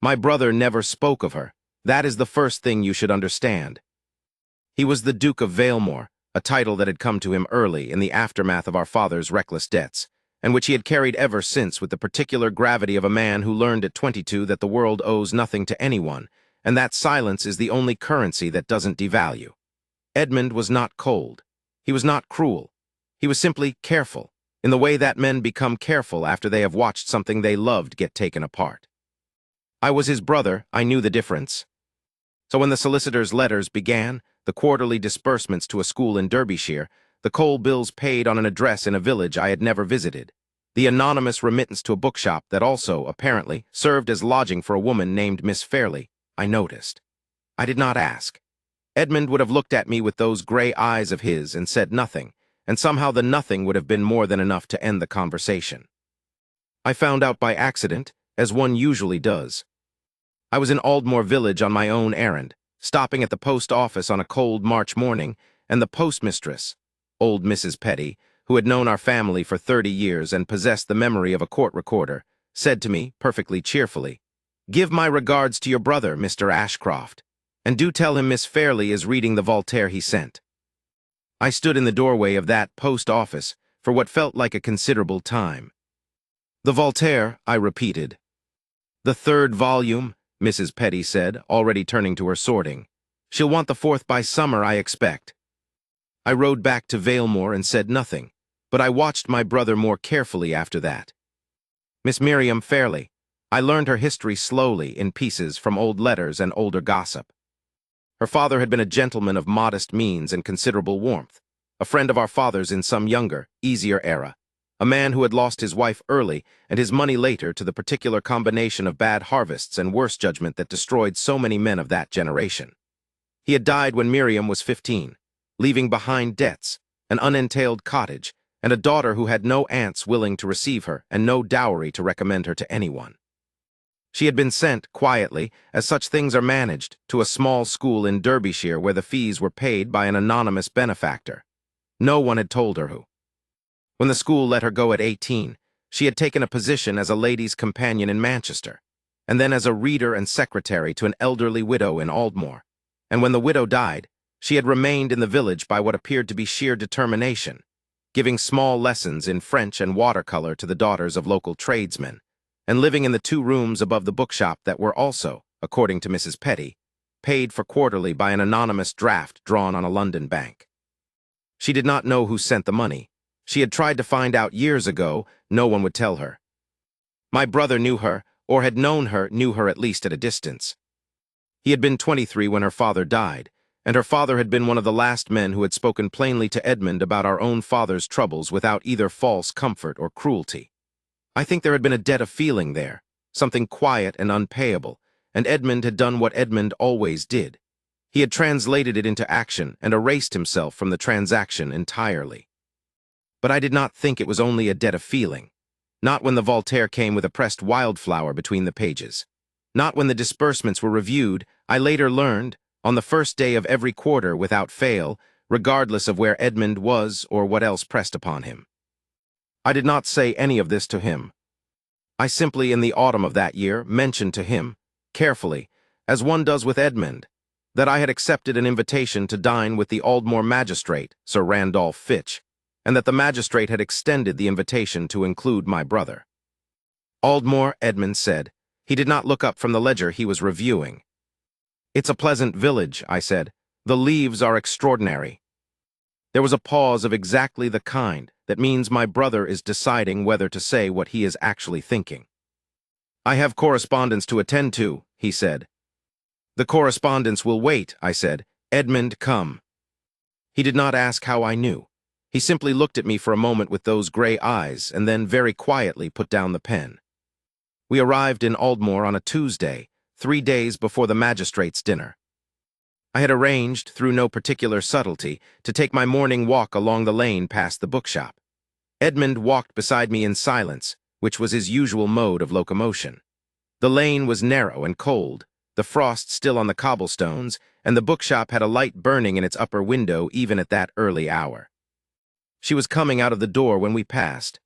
My brother never spoke of her. That is the first thing you should understand. He was the Duke of Valemoor, a title that had come to him early in the aftermath of our father's reckless debts, and which he had carried ever since with the particular gravity of a man who learned at 22 that the world owes nothing to anyone, and that silence is the only currency that doesn't devalue. Edmund was not cold. He was not cruel. He was simply careful, in the way that men become careful after they have watched something they loved get taken apart. I was his brother, I knew the difference. So when the solicitor's letters began, the quarterly disbursements to a school in Derbyshire, the coal bills paid on an address in a village I had never visited, the anonymous remittance to a bookshop that also, apparently, served as lodging for a woman named Miss Fairley, I noticed. I did not ask. Edmund would have looked at me with those gray eyes of his and said nothing, and somehow the nothing would have been more than enough to end the conversation. I found out by accident, as one usually does. I was in Aldmore village on my own errand, stopping at the post office on a cold March morning, and the postmistress, old Mrs. Petty, who had known our family for 30 years and possessed the memory of a court recorder, said to me, perfectly cheerfully, "Give my regards to your brother, Mr. Ashcroft, and do tell him Miss Fairley is reading the Voltaire he sent." I stood in the doorway of that post office for what felt like a considerable time. "The Voltaire," I repeated. "The third volume," Mrs. Petty said, already turning to her sorting. "She'll want the fourth by summer, I expect." I rode back to Valemoor and said nothing, but I watched my brother more carefully after that. Miss Miriam Fairley. I learned her history slowly, in pieces, from old letters and older gossip. Her father had been a gentleman of modest means and considerable warmth, a friend of our father's in some younger, easier era, a man who had lost his wife early and his money later to the particular combination of bad harvests and worse judgment that destroyed so many men of that generation. He had died when Miriam was 15, leaving behind debts, an unentailed cottage, and a daughter who had no aunts willing to receive her and no dowry to recommend her to anyone. She had been sent, quietly, as such things are managed, to a small school in Derbyshire where the fees were paid by an anonymous benefactor. No one had told her who. When the school let her go at 18, she had taken a position as a ladies' companion in Manchester, and then as a reader and secretary to an elderly widow in Aldmore. And when the widow died, she had remained in the village by what appeared to be sheer determination, giving small lessons in French and watercolor to the daughters of local tradesmen, and living in the 2 rooms above the bookshop that were also, according to Mrs. Petty, paid for quarterly by an anonymous draft drawn on a London bank. She did not know who sent the money. She had tried to find out years ago, no one would tell her. My brother knew her, or had known her, knew her at least at a distance. He had been 23 when her father died, and her father had been one of the last men who had spoken plainly to Edmund about our own father's troubles without either false comfort or cruelty. I think there had been a debt of feeling there, something quiet and unpayable, and Edmund had done what Edmund always did. He had translated it into action and erased himself from the transaction entirely. But I did not think it was only a debt of feeling. Not when the Voltaire came with a pressed wildflower between the pages. Not when the disbursements were reviewed. I later learned, on the first day of every quarter without fail, regardless of where Edmund was or what else pressed upon him. I did not say any of this to him. I simply, in the autumn of that year, mentioned to him, carefully, as one does with Edmund, that I had accepted an invitation to dine with the Aldmore magistrate, Sir Randolph Fitch, and that the magistrate had extended the invitation to include my brother. "Aldmore," Edmund said. He did not look up from the ledger he was reviewing. "It's a pleasant village," I said. "The leaves are extraordinary." There was a pause of exactly the kind that means my brother is deciding whether to say what he is actually thinking. "I have correspondence to attend to," he said. "The correspondence will wait," I said. "Edmund, come." He did not ask how I knew. He simply looked at me for a moment with those gray eyes and then very quietly put down the pen. We arrived in Aldmore on a Tuesday, 3 days before the magistrate's dinner. I had arranged, through no particular subtlety, to take my morning walk along the lane past the bookshop. Edmund walked beside me in silence, which was his usual mode of locomotion. The lane was narrow and cold, the frost still on the cobblestones, and the bookshop had a light burning in its upper window even at that early hour. She was coming out of the door when we passed.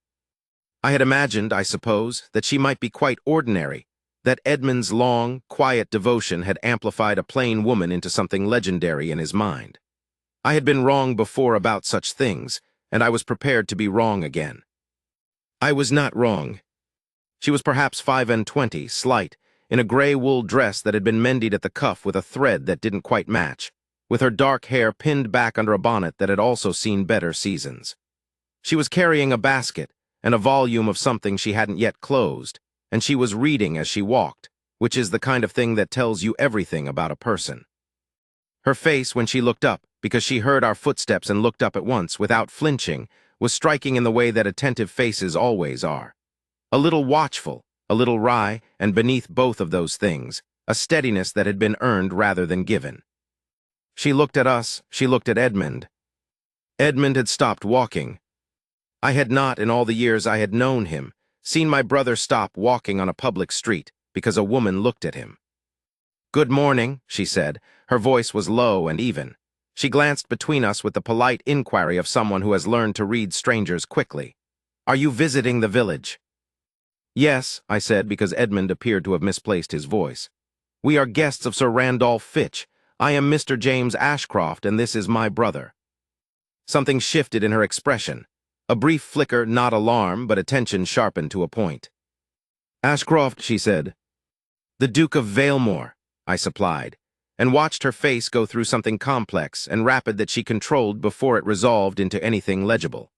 I had imagined, I suppose, that she might be quite ordinary, that Edmund's long, quiet devotion had amplified a plain woman into something legendary in his mind. I had been wrong before about such things, and I was prepared to be wrong again. I was not wrong. She was perhaps 25, slight, in a gray wool dress that had been mended at the cuff with a thread that didn't quite match, with her dark hair pinned back under a bonnet that had also seen better seasons. She was carrying a basket and a volume of something she hadn't yet closed, and she was reading as she walked, which is the kind of thing that tells you everything about a person. Her face, when she looked up, because she heard our footsteps and looked up at once, without flinching, was striking in the way that attentive faces always are. A little watchful, a little wry, and beneath both of those things, a steadiness that had been earned rather than given. She looked at us, she looked at Edmund. Edmund had stopped walking. I had not, in all the years I had known him, seen my brother stop walking on a public street because a woman looked at him. "Good morning," she said. Her voice was low and even. She glanced between us with the polite inquiry of someone who has learned to read strangers quickly. "Are you visiting the village?" "Yes," I said, because Edmund appeared to have misplaced his voice. "We are guests of Sir Randolph Fitch. I am Mr. James Ashcroft, and this is my brother." Something shifted in her expression. A brief flicker, not alarm, but attention sharpened to a point. "Ashcroft," she said. "The Duke of Valemoor," I supplied, and watched her face go through something complex and rapid that she controlled before it resolved into anything legible.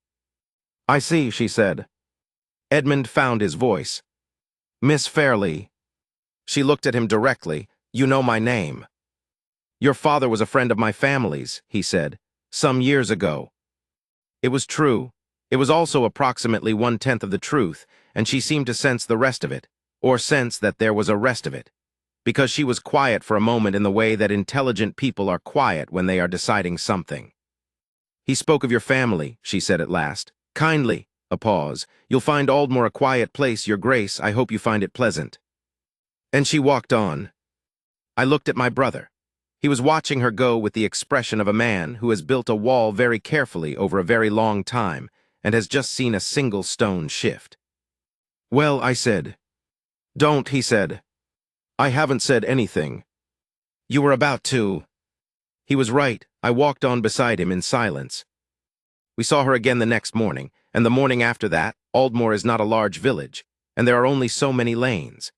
"I see," she said. Edmund found his voice. "Miss Fairley." She looked at him directly. "You know my name." "Your father was a friend of my family's," he said, "some years ago." It was true. It was also approximately 1/10 of the truth, and she seemed to sense the rest of it, or sense that there was a rest of it, because she was quiet for a moment in the way that intelligent people are quiet when they are deciding something. "He spoke of your family," she said at last. "Kindly." A pause. "You'll find Aldmore a quiet place, Your Grace. I hope you find it pleasant." And she walked on. I looked at my brother. He was watching her go with the expression of a man who has built a wall very carefully over a very long time and has just seen a single stone shift. "Well," I said. "Don't," he said. "I haven't said anything." "You were about to." He was right. I walked on beside him in silence. We saw her again the next morning, and the morning after that. Aldmore is not a large village, and there are only so many lanes.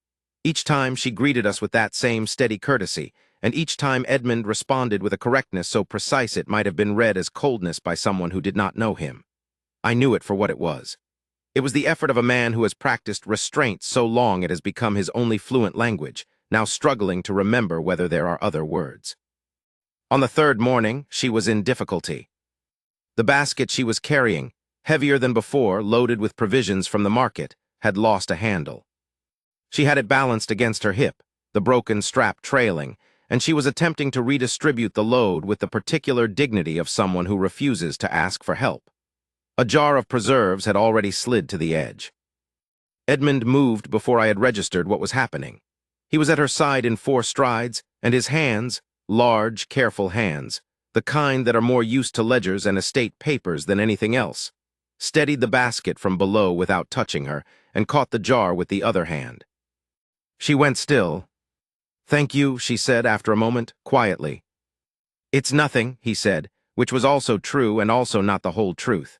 Each time she greeted us with that same steady courtesy, and each time Edmund responded with a correctness so precise it might have been read as coldness by someone who did not know him. I knew it for what it was. It was the effort of a man who has practiced restraint so long it has become his only fluent language, now struggling to remember whether there are other words. On the third morning, she was in difficulty. The basket she was carrying, heavier than before, loaded with provisions from the market, had lost a handle. She had it balanced against her hip, the broken strap trailing, and she was attempting to redistribute the load with the particular dignity of someone who refuses to ask for help. A jar of preserves had already slid to the edge. Edmund moved before I had registered what was happening. He was at her side in 4 strides, and his hands, large, careful hands, the kind that are more used to ledgers and estate papers than anything else, steadied the basket from below without touching her, and caught the jar with the other hand. She went still. "Thank you," she said after a moment, quietly. "It's nothing," he said, which was also true and also not the whole truth.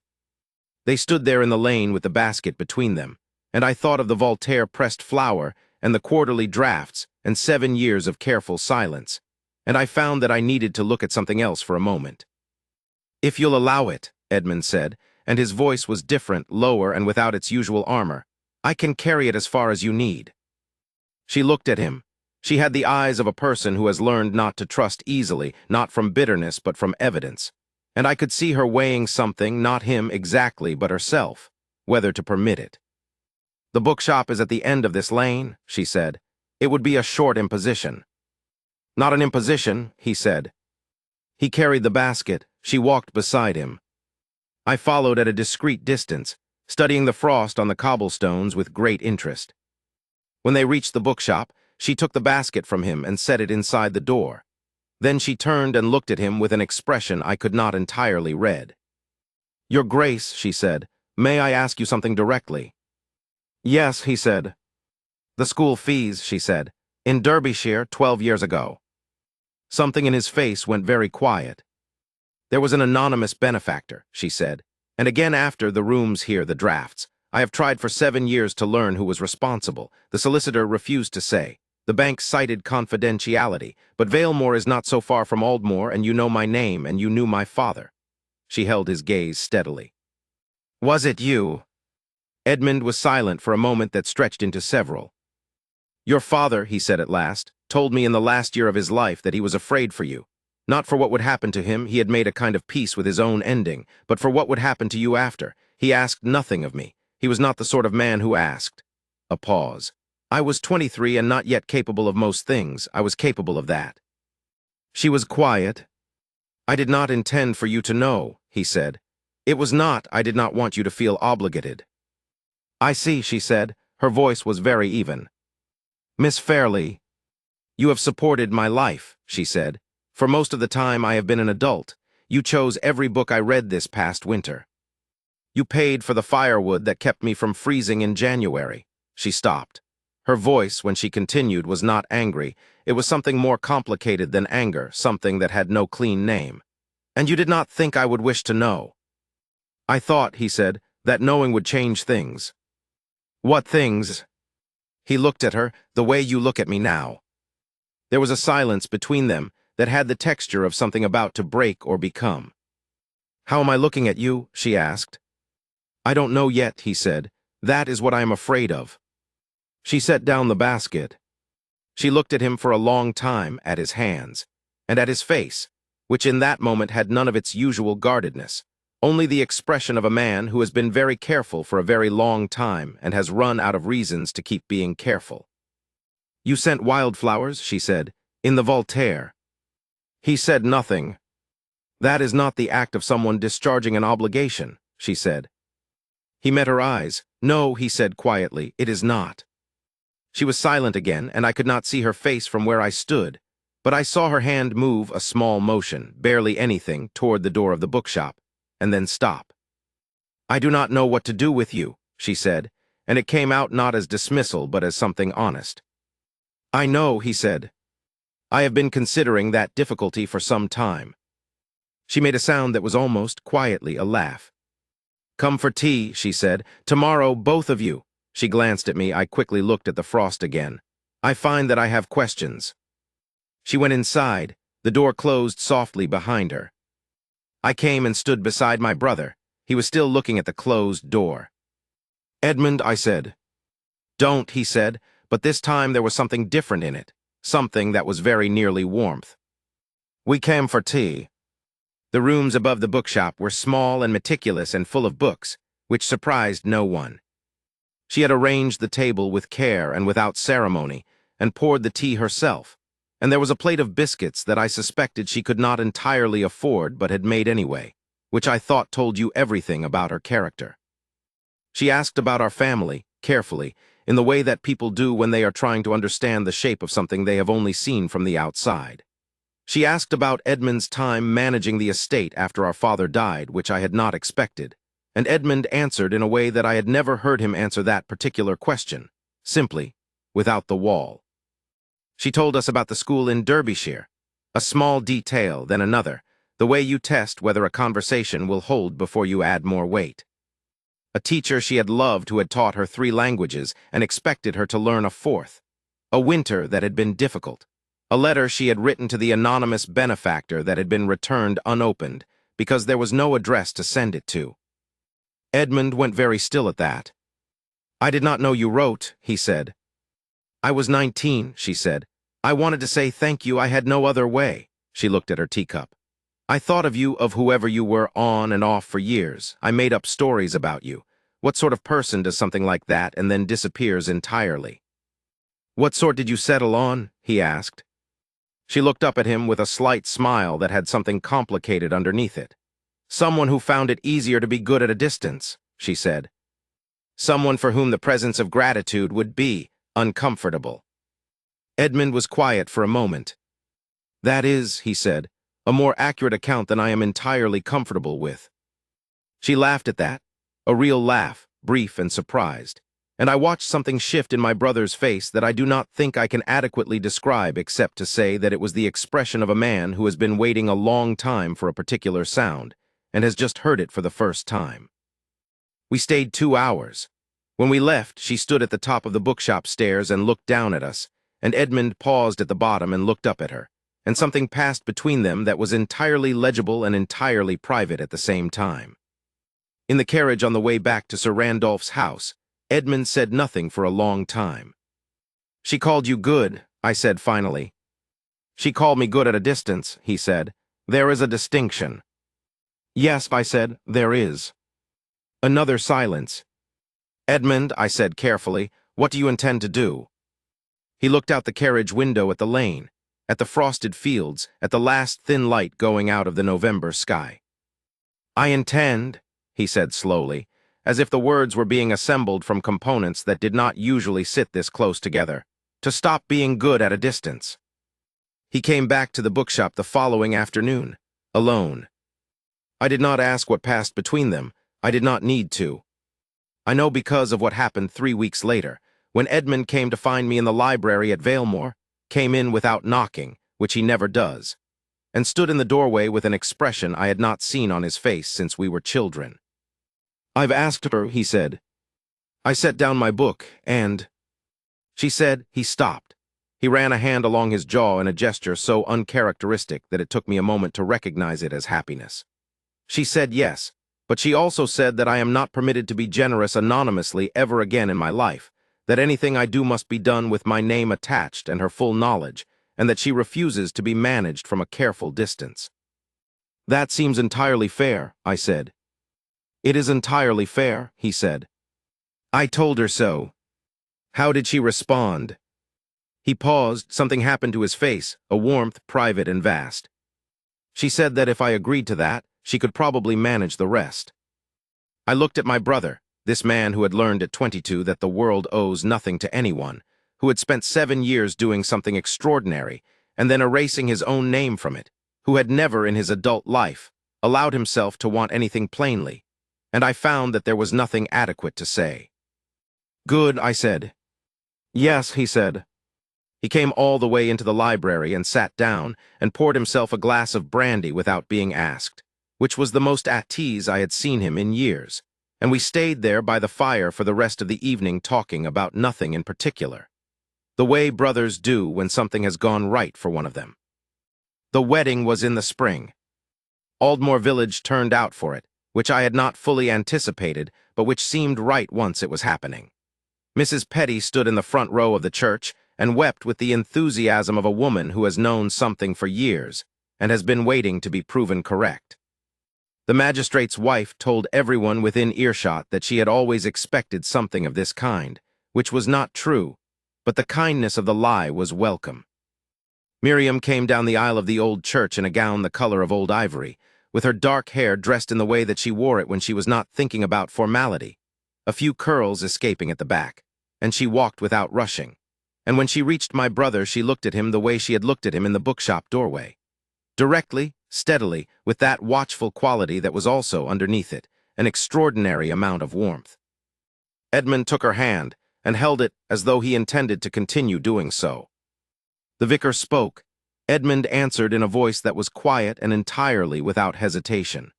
They stood there in the lane with the basket between them, and I thought of the Voltaire pressed flour and the quarterly drafts and 7 years of careful silence, and I found that I needed to look at something else for a moment. "If you'll allow it," Edmund said, and his voice was different, lower, and without its usual armor, "I can carry it as far as you need." She looked at him. She had the eyes of a person who has learned not to trust easily, not from bitterness but from evidence, and I could see her weighing something, not him exactly, but herself, whether to permit it. "The bookshop is at the end of this lane," she said. "It would be a short imposition." "Not an imposition," he said. He carried the basket. She walked beside him. I followed at a discreet distance, studying the frost on the cobblestones with great interest. When they reached the bookshop, she took the basket from him and set it inside the door. Then she turned and looked at him with an expression I could not entirely read. "Your Grace," she said, "may I ask you something directly?" "Yes," he said. The school fees, she said. In Derbyshire, 12 years ago. Something in his face went very quiet. There was an anonymous benefactor, she said. And again after the rooms here, the drafts. I have tried for 7 years to learn who was responsible. The solicitor refused to say. The bank cited confidentiality, but Valemoor is not so far from Aldmore, and you know my name, and you knew my father. She held his gaze steadily. Was it you? Edmund was silent for a moment that stretched into several. Your father, he said at last, told me in the last year of his life that he was afraid for you. Not for what would happen to him, he had made a kind of peace with his own ending, but for what would happen to you after. He asked nothing of me. He was not the sort of man who asked. A pause. I was 23 and not yet capable of most things. I was capable of that. She was quiet. I did not intend for you to know, he said. It was not, I did not want you to feel obligated. I see, she said. Her voice was very even. Miss Fairley, you have supported my life, she said. For most of the time I have been an adult. You chose every book I read this past winter. You paid for the firewood that kept me from freezing in January. She stopped. Her voice, when she continued, was not angry. It was something more complicated than anger, something that had no clean name. And you did not think I would wish to know. I thought, he said, that knowing would change things. What things? He looked at her, the way you look at me now. There was a silence between them that had the texture of something about to break or become. How am I looking at you? She asked. I don't know yet, he said. That is what I am afraid of. She set down the basket. She looked at him for a long time, at his hands, and at his face, which in that moment had none of its usual guardedness, only the expression of a man who has been very careful for a very long time and has run out of reasons to keep being careful. You sent wildflowers, she said, in the Voltaire. He said nothing. That is not the act of someone discharging an obligation, she said. He met her eyes. No, he said quietly, it is not. She was silent again, and I could not see her face from where I stood, but I saw her hand move a small motion, barely anything, toward the door of the bookshop, and then stop. I do not know what to do with you, she said, and it came out not as dismissal but as something honest. I know, he said. I have been considering that difficulty for some time. She made a sound that was almost quietly a laugh. Come for tea, she said. Tomorrow, both of you. She glanced at me. I quickly looked at the frost again. I find that I have questions. She went inside. The door closed softly behind her. I came and stood beside my brother. He was still looking at the closed door. Edmund, I said. Don't, he said, but this time there was something different in it, something that was very nearly warmth. We came for tea. The rooms above the bookshop were small and meticulous and full of books, which surprised no one. She had arranged the table with care and without ceremony, and poured the tea herself, and there was a plate of biscuits that I suspected she could not entirely afford but had made anyway, which I thought told you everything about her character. She asked about our family, carefully, in the way that people do when they are trying to understand the shape of something they have only seen from the outside. She asked about Edmund's time managing the estate after our father died, which I had not expected, and Edmund answered in a way that I had never heard him answer that particular question, simply, without the wall. She told us about the school in Derbyshire, a small detail, then another, the way you test whether a conversation will hold before you add more weight. A teacher she had loved who had taught her 3 languages and expected her to learn a 4th. A winter that had been difficult. A letter she had written to the anonymous benefactor that had been returned unopened because there was no address to send it to. Edmund went very still at that. I did not know you wrote, he said. I was 19, she said. I wanted to say thank you, I had no other way. She looked at her teacup. I thought of you, of whoever you were on and off for years. I made up stories about you. What sort of person does something like that and then disappears entirely? What sort did you settle on? He asked. She looked up at him with a slight smile that had something complicated underneath it. Someone who found it easier to be good at a distance, she said. Someone for whom the presence of gratitude would be uncomfortable. Edmund was quiet for a moment. That is, he said, a more accurate account than I am entirely comfortable with. She laughed at that, a real laugh, brief and surprised. and I watched something shift in my brother's face that I do not think I can adequately describe except to say that it was the expression of a man who has been waiting a long time for a particular sound and has just heard it for the first time. We stayed 2 hours. When we left, she stood at the top of the bookshop stairs and looked down at us, and Edmund paused at the bottom and looked up at her, and something passed between them that was entirely legible and entirely private at the same time. In the carriage on the way back to Sir Randolph's house, Edmund said nothing for a long time. "She called you good," I said finally. "She called me good at a distance," he said. "There is a distinction." "Yes," I said, "there is." Another silence. "Edmund," I said carefully, "what do you intend to do?" He looked out the carriage window at the lane, at the frosted fields, at the last thin light going out of the November sky. "I intend," he said slowly, as if the words were being assembled from components that did not usually sit this close together, "to stop being good at a distance." He came back to the bookshop the following afternoon, alone. I did not ask what passed between them. I did not need to. I know because of what happened 3 weeks later, when Edmund came to find me in the library at Valemoor, came in without knocking, which he never does, and stood in the doorway with an expression I had not seen on his face since we were children. "I've asked her," he said. "I set down my book, and—" She said. He stopped. He ran a hand along his jaw in a gesture so uncharacteristic that it took me a moment to recognize it as happiness. She said yes, but she also said that I am not permitted to be generous anonymously ever again in my life, that anything I do must be done with my name attached and her full knowledge, and that she refuses to be managed from a careful distance. "That seems entirely fair," I said. "It is entirely fair," he said. "I told her so." "How did she respond?" He paused. Something happened to his face, a warmth private and vast. "She said that if I agreed to that, she could probably manage the rest." I looked at my brother, this man who had learned at 22 that the world owes nothing to anyone, who had spent 7 years doing something extraordinary and then erasing his own name from it, who had never in his adult life allowed himself to want anything plainly, and I found that there was nothing adequate to say. "Good," I said. "Yes," he said. He came all the way into the library and sat down and poured himself a glass of brandy without being asked, which was the most at ease I had seen him in years, and we stayed there by the fire for the rest of the evening talking about nothing in particular, the way brothers do when something has gone right for one of them. The wedding was in the spring. Aldmore Village turned out for it, which I had not fully anticipated, but which seemed right once it was happening. Mrs. Petty stood in the front row of the church and wept with the enthusiasm of a woman who has known something for years and has been waiting to be proven correct. The magistrate's wife told everyone within earshot that she had always expected something of this kind, which was not true, but the kindness of the lie was welcome. Miriam came down the aisle of the old church in a gown the color of old ivory, with her dark hair dressed in the way that she wore it when she was not thinking about formality, a few curls escaping at the back, and she walked without rushing. And when she reached my brother, she looked at him the way she had looked at him in the bookshop doorway. Directly, steadily, with that watchful quality that was also underneath it, an extraordinary amount of warmth. Edmund took her hand and held it as though he intended to continue doing so. The vicar spoke. Edmund answered in a voice that was quiet and entirely without hesitation.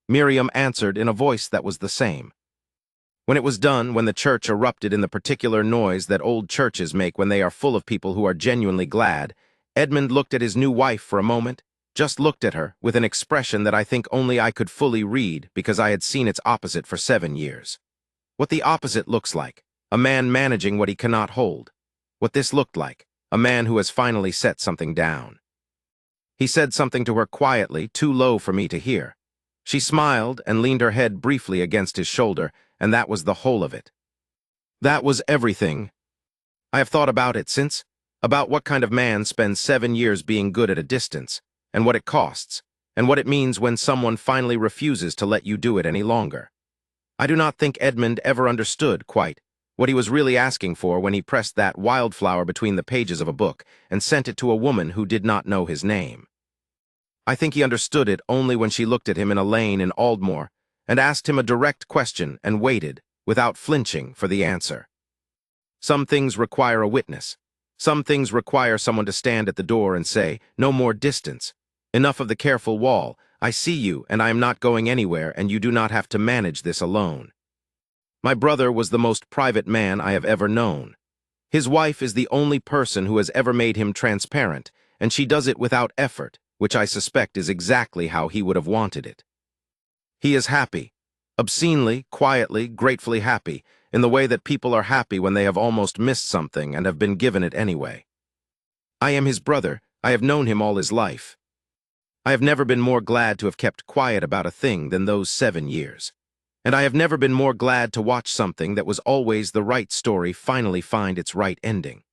Miriam answered in a voice that was the same. When it was done, when the church erupted in the particular noise that old churches make when they are full of people who are genuinely glad, Edmund looked at his new wife for a moment, just looked at her with an expression that I think only I could fully read because I had seen its opposite for 7 years. What the opposite looks like, a man managing what he cannot hold. What this looked like, a man who has finally set something down. He said something to her quietly, too low for me to hear. She smiled and leaned her head briefly against his shoulder, and that was the whole of it. That was everything. I have thought about it since, about what kind of man spends 7 years being good at a distance, and what it costs, and what it means when someone finally refuses to let you do it any longer. I do not think Edmund ever understood, quite, what he was really asking for when he pressed that wildflower between the pages of a book and sent it to a woman who did not know his name. I think he understood it only when she looked at him in a lane in Aldmore and asked him a direct question and waited, without flinching for the answer. Some things require a witness. Some things require someone to stand at the door and say, "No more distance. Enough of the careful wall. I see you, and I am not going anywhere, and you do not have to manage this alone." My brother was the most private man I have ever known. His wife is the only person who has ever made him transparent, and she does it without effort, which I suspect is exactly how he would have wanted it. He is happy, obscenely, quietly, gratefully happy, in the way that people are happy when they have almost missed something and have been given it anyway. I am his brother. I have known him all his life. I have never been more glad to have kept quiet about a thing than those 7 years. And I have never been more glad to watch something that was always the right story finally find its right ending.